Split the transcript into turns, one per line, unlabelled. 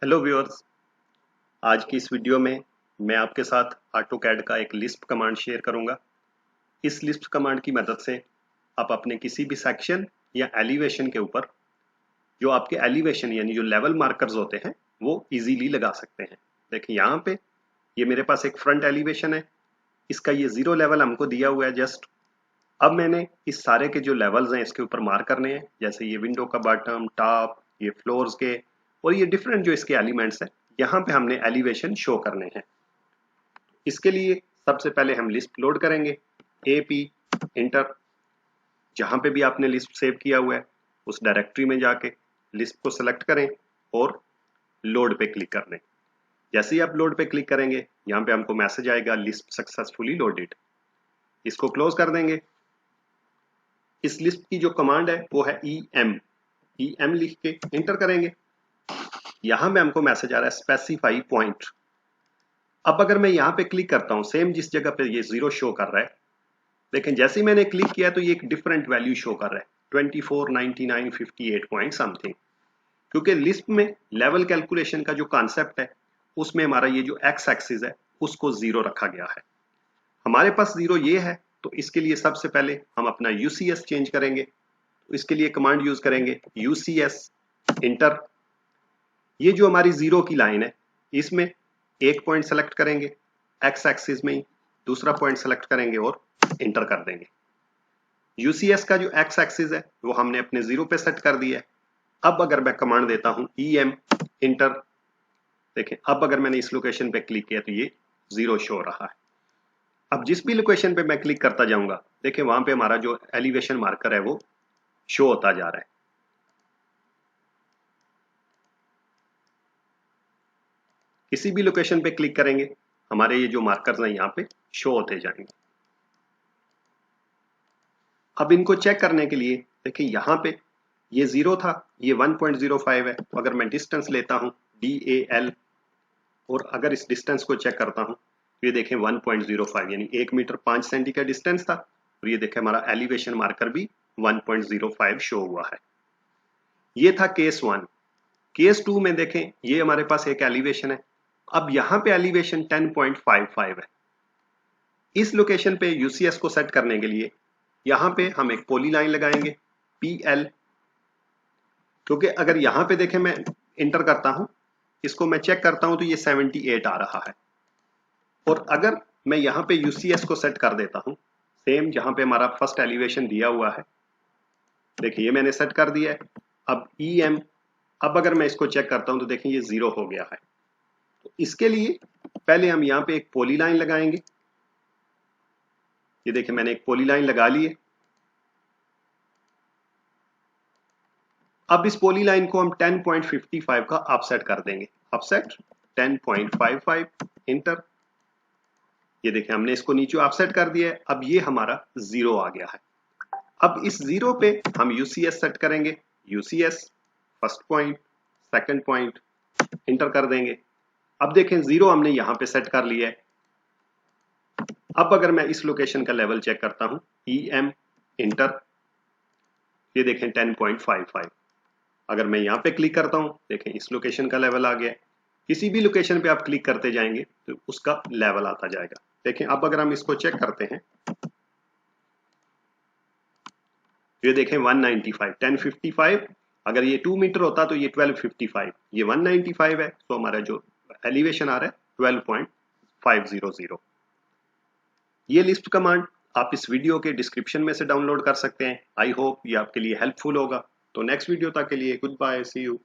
Hello viewers. आज की इस वीडियो में मैं आपके साथ ऑटोकैड का एक लिस्प कमांड शेयर करूंगा। इस लिस्प कमांड की मदद से आप अपने किसी भी सेक्शन या एलिवेशन के ऊपर जो आपके एलिवेशन यानी जो लेवल मार्कर्स होते हैं वो इजीली लगा सकते हैं। देखिए यहाँ पे ये मेरे पास एक फ्रंट एलिवेशन है, इसका ये 0 लेवल हमको दिया हुआ है जस्ट। अब मैंने इस सारे के जो लेवल्स हैं इसके ऊपर मार्क करने हैं, जैसे ये विंडो का बॉटम, टॉप, ये फ्लोर्स के और ये डिफरेंट जो इसके एलिमेंट्स हैं यहाँ पे हमने एलिवेशन शो करने हैं। इसके लिए सबसे पहले हम लिस्ट लोड करेंगे, AP इंटर। जहां पे भी आपने लिस्ट सेव किया हुआ है उस डायरेक्टरी में जाके लिस्ट को सेलेक्ट करें और लोड पे क्लिक कर लें। जैसे ही आप लोड पे क्लिक करेंगे यहाँ पे हमको मैसेज आएगा लिस्ट सक्सेसफुली लोडेड। इसको क्लोज कर देंगे। इस लिस्ट की जो कमांड है वो है EM लिख के इंटर करेंगे। यहाँ में हमको मैसेज आ रहा है स्पेसिफाई पॉइंट। अब अगर मैं यहाँ पे क्लिक करता हूँ सेम जिस जगह पे ये 0 शो कर रहा है, लेकिन जैसे ही मैंने क्लिक किया तो ये एक डिफरेंट वैल्यू शो कर रहा है 24, 99, 58 पॉइंट समथिंग। क्योंकि लिस्ट में लेवल कैलकुलेशन का जो कॉन्सेप्ट है उसमें हमारा ये जो एक्स एक्सिस है उसको 0 रखा गया है। हमारे पास 0 ये है तो इसके लिए सबसे पहले हम अपना UCS चेंज करेंगे। तो इसके लिए कमांड यूज करेंगे UCS इंटर। ये जो हमारी 0 की लाइन है इसमें एक पॉइंट सेलेक्ट करेंगे एक्स एक्सिस में ही, दूसरा पॉइंट सेलेक्ट करेंगे और इंटर कर देंगे। UCS का जो एक्स एक्सिस है वो हमने अपने 0 पे सेट कर दिया है। अब अगर मैं कमांड देता हूं EM इंटर, देखें अब अगर मैंने इस लोकेशन पे क्लिक किया तो ये 0 शो रहा है। अब जिस भी लोकेशन पे मैं क्लिक करता जाऊंगा देखें वहां पे हमारा जो एलिवेशन मार्कर है वो शो होता जा रहा है। किसी भी लोकेशन पे क्लिक करेंगे हमारे ये जो मार्कर्स हैं यहाँ पे शो होते जाएंगे। अब इनको चेक करने के लिए देखिए यहाँ पे ये 0 था, ये 1.05 है। तो अगर मैं डिस्टेंस लेता हूँ DAL और अगर इस डिस्टेंस को चेक करता हूँ तो ये देखें 1.05 यानी 1 मीटर 5 सेंटी का डिस्टेंस था। और ये देखें हमारा एलिवेशन मार्कर भी 1.05 शो हुआ है। ये था केस 1। केस 2 में देखें ये हमारे पास एक एलिवेशन है। अब यहाँ पे एलिवेशन 10.55 है। इस लोकेशन पे UCS को सेट करने के लिए यहाँ पे हम एक पॉली लाइन लगाएंगे PL। क्योंकि अगर यहाँ पे देखें मैं इंटर करता हूं, इसको मैं चेक करता हूं तो ये 78 आ रहा है। और अगर मैं यहाँ पे UCS को सेट कर देता हूं सेम जहां पे हमारा फर्स्ट एलिवेशन दिया हुआ है, देखिए ये मैंने सेट कर दिया है। अब EM, अब अगर मैं इसको चेक करता हूं तो देखिए ये 0 हो गया है। तो इसके लिए पहले हम यहाँ पे एक पॉली लाइन लगाएंगे। ये देखिए मैंने एक पॉली लाइन लगा ली है। अब इस पॉली लाइन को हम 10.55 का ऑफसेट कर देंगे। Offset 10.55 inter. ये देखें हमने इसको नीचे ऑफसेट कर दिया है। अब ये हमारा 0 आ गया है। अब इस 0 पे हम UCS सेट करेंगे। UCS first point, second point, inter कर देंगे। अब देखें 0 हमने यहाँ पे सेट कर लिया है। अब अगर मैं इस लोकेशन का लेवल चेक करता हूं EM इंटर, ये देखें 10.55। अगर मैं यहाँ पे क्लिक करता हूँ देखें इस लोकेशन का लेवल आ गया है। किसी भी लोकेशन पे आप क्लिक करते जाएंगे तो उसका लेवल आता जाएगा। देखें अब अगर हम इसको चेक करते हैं तो ये देखें 195, 1055। अगर ये 2 मीटर होता तो ये 1255, ये 195 है। तो हमारा जो एलिवेशन आ रहा है 12.500। ये लिस्ट कमांड आप इस वीडियो के डिस्क्रिप्शन में से डाउनलोड कर सकते हैं। आई होप ये आपके लिए हेल्पफुल होगा। तो नेक्स्ट वीडियो तक के लिए गुड बाय, सी यू।